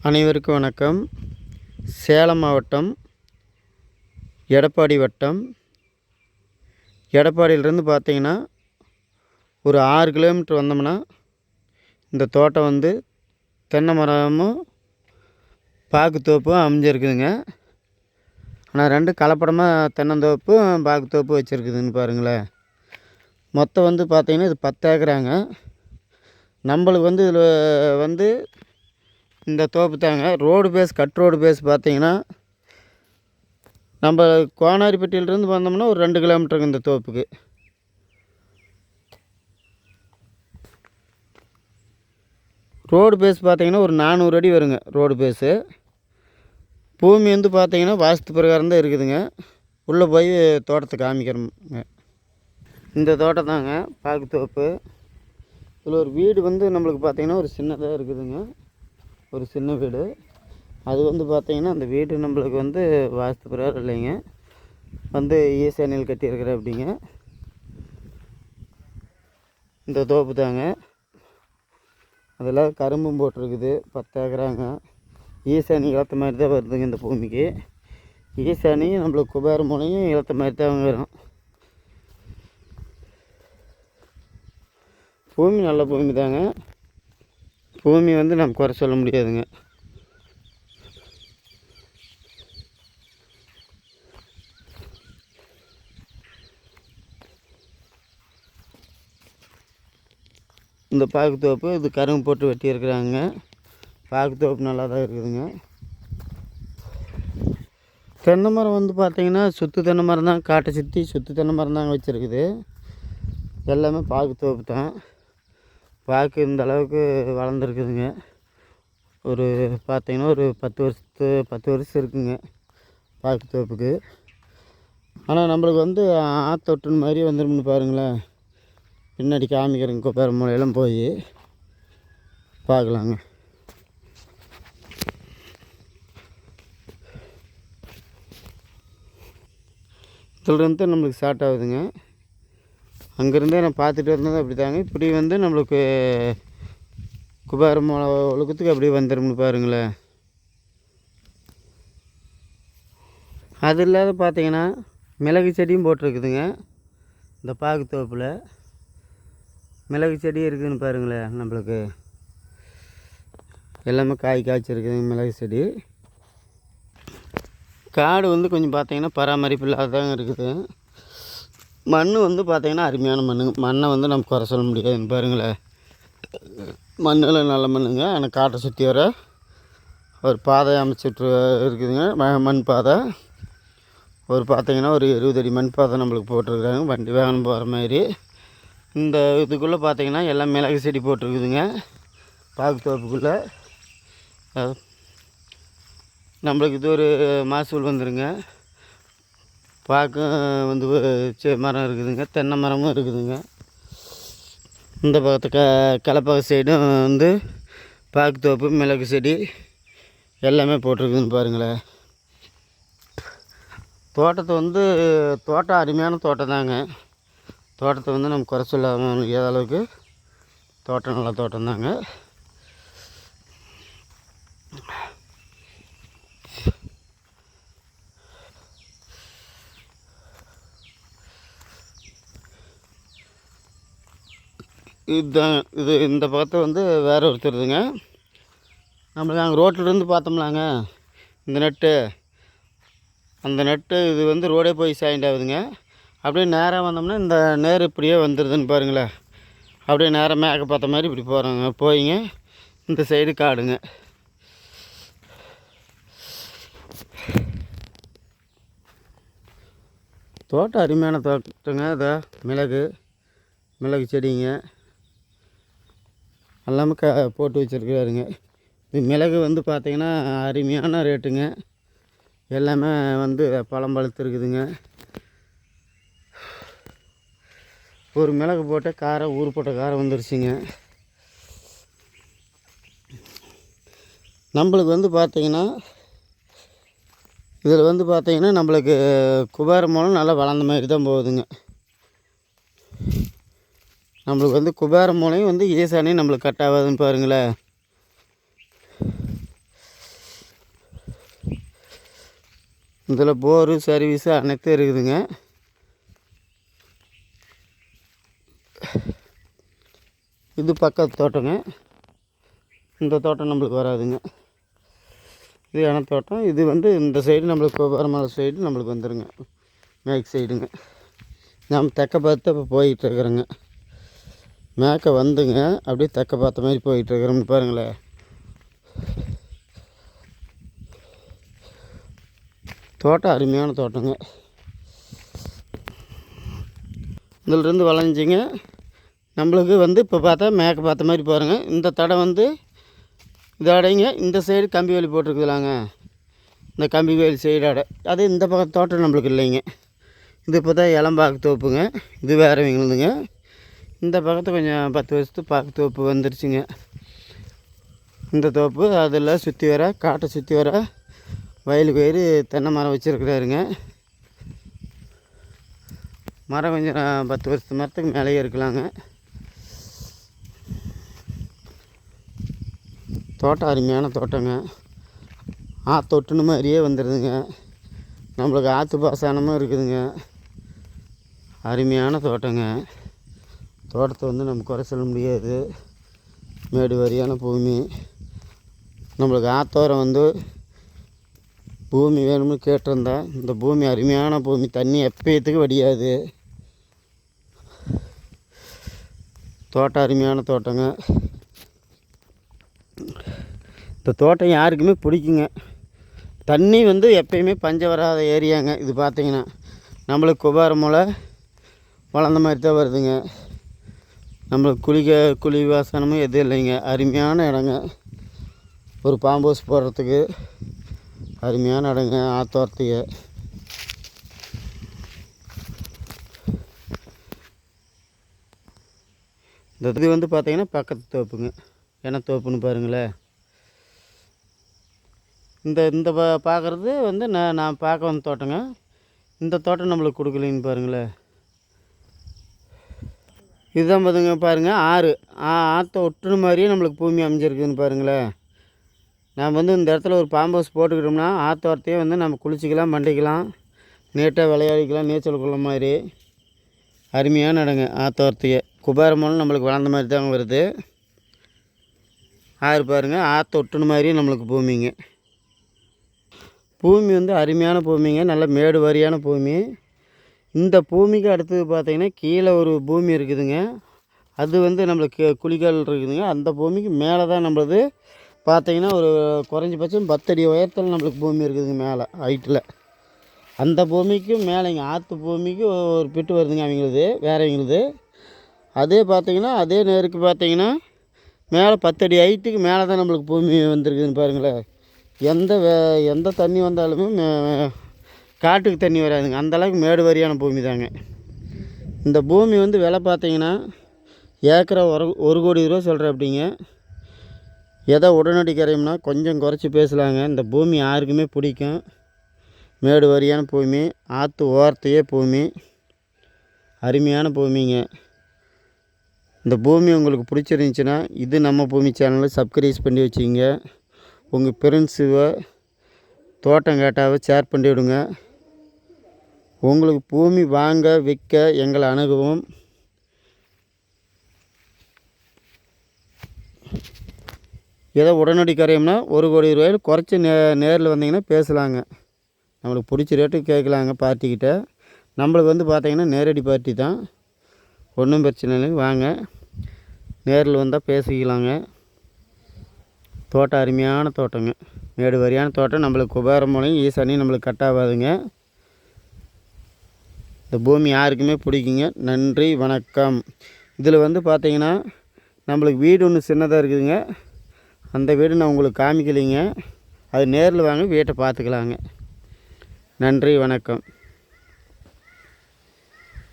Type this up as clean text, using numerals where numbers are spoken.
அனைவருக்கும் வணக்கம். சேலம் மாவட்டம் எடப்பாடி வட்டம். எடப்பாடியிலேருந்து பார்த்தீங்கன்னா ஒரு 6 கிலோமீட்டர் வந்தோம்னா இந்த தோட்டம் வந்து தென்னை மரமும் பாக்குத்தோப்பும் அமைஞ்சிருக்குதுங்க. ஆனால் 2 கலப்படமாக தென்னந்தோப்பும் பாக்குத்தோப்பு வச்சுருக்குதுன்னு பாருங்களேன். மொத்தம் வந்து பார்த்திங்கன்னா இது 10 ஏக்கராங்க. நம்மளுக்கு வந்து இதில் வந்து இந்த தோப்பு தாங்க. Road base cut road base பார்த்திங்கன்னா நம்ம கோனாரிப்பட்டியிலேருந்து வந்தோம்னா ஒரு 2 கிலோமீட்டருங்க இந்த தோப்புக்கு. ரோடு பேஸ் பார்த்திங்கன்னா ஒரு 400 அடி வருங்க ரோடு பேஸு. பூமி வந்து பார்த்திங்கன்னா வாஸ்து பிரகாரம் தான் இருக்குதுங்க. உள்ளே போய் தோட்டத்தை காமிக்கிறோங்க. இந்த தோட்டம் தாங்க பாக்குத்தோப்பு. இதில் ஒரு வீடு வந்து நம்மளுக்கு பார்த்திங்கன்னா ஒரு சின்னதாக இருக்குதுங்க. ஒரு சின்ன வீடு. அது வந்து பார்த்திங்கன்னா அந்த வீடு நம்மளுக்கு வந்து வாஸ்து பிரகாரம் இல்லைங்க, வந்து ஈசானியில் கட்டியிருக்கிற அப்படிங்க. இந்த தோப்பு தாங்க. அதில் கரும்பும் போட்டிருக்குது. 10 ஏக்கராங்க. ஈசானி இழத்த மாதிரி தான் வருதுங்க இந்த பூமிக்கு. ஈசானி நம்மளுக்கு குபேர மூலையும் இழத்த மாதிரி தான் வரும். பூமி நல்ல பூமி தாங்க. பூமி வந்து நம்ம குறை சொல்ல முடியாதுங்க. இந்த பாக்குத்தோப்பு இது கரும்பு போட்டு வெட்டியிருக்கிறாங்க. பாக்குத்தோப்பு நல்லா தான் இருக்குதுங்க. தென்னை மரம் வந்து பார்த்திங்கன்னா சுற்று தென்னை மரம் தான், காட்டை சுற்றி சுற்று தென்னை மரம் தாங்க வச்சுருக்குது. எல்லாமே பாக்குத்தோப்பு தான். பாக்கு இந்த அளவுக்கு வளர்ந்துருக்குதுங்க. ஒரு பார்த்திங்கன்னா ஒரு 10 வருஷம் இருக்குங்க பாக்குத்தோப்புக்கு. ஆனால் நம்மளுக்கு வந்து ஆத்தொட்டுன்னு மாதிரி வந்துடும்னு பாருங்களேன். பின்னாடி காமிக்கிறேங்க. குப்பேர மூலையெல்லாம் போய் பார்க்கலாங்க. இதிலிருந்து நம்மளுக்கு ஸ்டார்ட் ஆகுதுங்க. அங்கேருந்தே நான் பார்த்துட்டு இருந்தது அப்படி தாங்க. இப்படி வந்து நம்மளுக்கு குபேர மூலை ஒழுக்கத்துக்கு அப்படியே வந்துடும்னு பாருங்களேன். அது இல்லாத பார்த்திங்கன்னா மிளகு செடியும் போட்டிருக்குதுங்க. இந்த பாக்குத்தோப்பில் மிளகு செடி இருக்குதுன்னு பாருங்களேன். நம்மளுக்கு எல்லாமே காய்ச்சிருக்குதுங்க மிளகு செடி. காடு வந்து கொஞ்சம் பார்த்திங்கன்னா பராமரிப்பு இல்லாததாங்க இருக்குது. மண் வந்து பார்த்திங்கன்னா அருமையான மண்ணுங்க. மண்ணை வந்து நம்ம குறை சொல்ல முடியாதுன்னு பாருங்களேன். மண்ணில் நல்ல மண்ணுங்க. ஆனால் காட்டை சுற்றி வர ஒரு பாதை அமைச்சிட்டு இருக்குதுங்க. மண் பாதை ஒரு பார்த்திங்கன்னா ஒரு 20 அடி மண் பாதை நம்மளுக்கு போட்டிருக்குறாங்க, வண்டி வாகனம் போகிற மாதிரி. இந்த இதுக்குள்ளே பார்த்திங்கன்னா எல்லாம் மிளகு செடி போட்டிருக்குதுங்க பாக்குத்தோப்புக்குள்ளே. நம்மளுக்கு இது ஒரு மகசூல் வந்துடுங்க. பாக்கு வந்து மரம் இருக்குதுங்க. தென்னை மரமும் இருக்குதுங்க. இந்த பக்கத்து கலப்பக சைடும் வந்து பாக்குத்தோப்பு மிளகு செடி எல்லாமே போட்டிருக்குதுன்னு பாருங்களேன். தோட்டத்தை வந்து தோட்டம் அருமையான தோட்டம் தாங்க. தோட்டத்தை வந்து நம்ம குறை சொல்லாமல் முடியாத அளவுக்கு தோட்டம் நல்ல தோட்டம் தாங்க. இதுதான் இது. இந்த பக்கத்தை வந்து வேறு ஒருத்தருதுங்க. நம்மளுக்கு அங்கே ரோட்டிலேருந்து பார்த்தோம்லாங்க இந்த நெட்டு, அந்த நெட்டு இது வந்து ரோடே போய் சாயிண்ட் ஆகுதுங்க. அப்படியே நேராக வந்தோம்னா இந்த நேர் இப்படியே வந்துடுதுன்னு பாருங்களேன். அப்படியே நேராக மேக்க பார்த்த மாதிரி இப்படி போகிறோங்க. போயிங்க இந்த சைடு காடுங்க. தோட்டம் அருமையான தோட்டங்க. இதை மிளகு செடிங்க எல்லாமே போட்டு வச்சுருக்காருங்க. இது மிளகு வந்து பார்த்திங்கன்னா அருமையான ரேட்டுங்க. எல்லாமே வந்து பழம் பழுத்துருக்குதுங்க. ஒரு மிளகு போட்ட காரம் ஊர் போட்ட காரம் வந்துருச்சுங்க. நம்மளுக்கு வந்து பார்த்திங்கன்னா இதில் வந்து பார்த்திங்கன்னா நம்மளுக்கு குபேர மூலம் நல்லா வளர்ந்த மாதிரி தான் போகுதுங்க. நம்மளுக்கு வந்து குபேர மூலையும் வந்து ஈசானியும் நம்மளுக்கு கட் ஆகாதுன்னு பாருங்களேன். இதில் போரு சர்வீஸு அனைத்தும் இருக்குதுங்க. இது பக்கத்து தோட்டங்க. இந்த தோட்டம் நம்மளுக்கு வராதுங்க. இது தோட்டம். இது வந்து இந்த சைடு நம்மளுக்கு கொபாரமலை சைடு நம்மளுக்கு வந்துடுங்க, மேற்கு சைடுங்க. நம்ம தெற்க பார்த்து இப்போ போயிட்டுருக்குறோங்க. மேற்க வந்துங்க அப்படியே தெற்க பார்த்த மாதிரி போயிட்டுருக்குறோம்னு பாருங்களேன். தோட்டம் அருமையான தோட்டங்க. இதிலிருந்து வளைஞ்சிங்க நம்மளுக்கு வந்து இப்போ பார்த்தா மேற்க பார்த்த மாதிரி பாருங்க. இந்த தடம் வந்து இதோடைங்க இந்த சைடு கம்பி வேலி போட்டிருக்குதுலாங்க, இந்த கம்பி வேலி சைடோட. அது இந்த பக்கம் தோட்டம் நம்மளுக்கு இல்லைங்க. இது இப்போ தான் இளம்பாக்கு தோப்புங்க. இது வேறவங்களுதுங்க. இந்த பக்கத்து கொஞ்சம் 10 வருஷத்துக்கு பாக்கு தோப்பு வந்துருச்சுங்க. இந்த தோப்பு அதில் சுற்றி வர காட்டை சுற்றி வர வயலுக்கு வயிறு தென்னை மரம் வச்சுருக்குறாருங்க. மரம் கொஞ்சம் 10 வருஷத்து மரத்துக்கு மேலேயே இருக்கலாங்க. தோட்டம் அருமையான தோட்டங்க. ஆற்றொட்டுன்னு மாதிரியே வந்துடுதுங்க. நம்மளுக்கு ஆற்று பாசனமும் இருக்குதுங்க. அருமையான தோட்டங்க. தோட்டத்தை வந்து நம்ம குறை சொல்ல முடியாது. மேடு வாரியான பூமி. நம்மளுக்கு ஆத்தோரம் வந்து பூமி வேணும்னு கேட்டிருந்தா இந்த பூமி அருமையான பூமி. தண்ணி எப்பயத்துக்கு வடியாது. தோட்டம் அருமையான தோட்டங்க. இந்த தோட்டம் யாருக்குமே பிடிக்குங்க. தண்ணி வந்து எப்பயுமே பஞ்சம் வராத ஏரியாங்க. இது பார்த்திங்கன்னா நம்மளுக்கு கொபாரமலை வளர்ந்த மாதிரி தான் வருதுங்க. நம்மளுக்கு குழி வாசனமும் எதுவும் இல்லைங்க. அருமையான இடங்க. ஒரு பாம்போஸ் போடுறதுக்கு அருமையான இடங்க. ஆத்தோரத்துக்கு இந்த இது வந்து பார்த்திங்கன்னா பக்கத்து தோப்புங்க. என்ன தோப்புன்னு பாருங்களேன். இந்த பார்க்குறது வந்து நான் பார்க்க வந்த தோட்டங்க. இந்த தோட்டம் நம்மளுக்கு கொடுக்கலைன்னு பாருங்களேன். இதுதான் பார்த்துங்க பாருங்கள். ஆற்றை ஒட்டுன மாதிரியே நம்மளுக்கு பூமி அமைஞ்சிருக்குதுன்னு பாருங்களேன். நாம் வந்து இந்த இடத்துல ஒரு பாம்பு ஹவுஸ் போட்டுக்கிட்டோம்னா ஆற்றோரத்தையே வந்து நம்ம குளிச்சிக்கலாம், மண்டிக்கலாம், நீட்டாக விளையாடிக்கலாம். நீச்சல் குளம் மாதிரி அருமையான இடங்க. ஆற்றோரத்தையே குபாரமலை நம்மளுக்கு வளர்ந்த மாதிரி தாங்க வருது. ஆறு பாருங்கள். ஆற்றை ஒட்டுன மாதிரியே நம்மளுக்கு பூமிங்க. பூமி வந்து அருமையான பூமிங்க. நல்ல மேடு வாரியான பூமி. இந்த பூமிக்கு அடுத்தது பார்த்திங்கன்னா கீழே ஒரு பூமி இருக்குதுங்க. அது வந்து நம்மளுக்கு குளிக்கால் இருக்குதுங்க. அந்த பூமிக்கு மேலே தான் நம்மளது பார்த்திங்கன்னா ஒரு குறைஞ்சபட்சம் 10 அடி உயரத்தில் நம்மளுக்கு பூமி இருக்குதுங்க மேலே ஹைட்டில். அந்த பூமிக்கும் மேலேங்க ஆற்று பூமிக்கு ஒரு பிட்டு வருதுங்க அவங்களுது வேறவங்களுது. அதே பார்த்திங்கன்னா அதே நேருக்கு பார்த்திங்கன்னா மேலே 10 அடி ஹைட்டுக்கு மேலே தான் நம்மளுக்கு பூமி வந்துருக்குதுன்னு பாருங்களேன். எந்த தண்ணி வந்தாலுமே காட்டுக்கு தண்ணி வராதுங்க. அந்தளவுக்கு மேடு வாரியான பூமி தாங்க. இந்த பூமி வந்து விலை பார்த்திங்கன்னா ஏக்கரா 1 கோடி ரூபா சொல்கிறேன். அப்படிங்க எதை உடனடி கரையும்னா கொஞ்சம் குறைச்சி பேசலாங்க. இந்த பூமி யாருக்குமே பிடிக்கும். மேடு வாரியான பூமி, ஆற்று ஓரத்தையே பூமி, அருமையான பூமிங்க. இந்த பூமி உங்களுக்கு பிடிச்சிருந்துச்சின்னா இது நம்ம பூமி சேனலை சப்ஸ்கிரைப் பண்ணி வச்சுங்க. உங்கள் ஃப்ரெண்ட்ஸுவோ தோட்டம் கேட்டாவோ ஷேர் பண்ணி விடுங்க. உங்களுக்கு பூமி வாங்க விற்க எங்களை அணுகவும். ஏதோ உடனடி கரையும்னா 1 கோடி ரூபாயில் குறைச்சி நேரில் வந்தீங்கன்னா பேசலாங்க. நம்மளுக்கு பிடிச்ச ரேட்டுக்கு கேட்கலாங்க பார்ட்டிக்கிட்ட. நம்மளுக்கு வந்து பார்த்திங்கன்னா நேரடி பார்ட்டி தான். ஒன்றும் பிரச்சனை இல்லைங்க. வாங்க நேரில் வந்தால் பேசிக்கலாங்க. தோட்டம் அருமையான தோட்டங்க. மேடு வாரியான தோட்டம். நம்மளுக்கு குபாரமலையும் ஈசானியும் நம்மளுக்கு கட்டாகாதுங்க. இந்த பூமி யாருக்குமே பிடிக்குங்க. நன்றி, வணக்கம். இதில் வந்து பார்த்திங்கன்னா நம்மளுக்கு வீடு ஒன்று சின்னதாக இருக்குதுங்க. அந்த வீடு நான் உங்களுக்கு காமிக்கலைங்க. அது நேரில் வாங்க வீட்டை பார்த்துக்கலாங்க. நன்றி, வணக்கம்.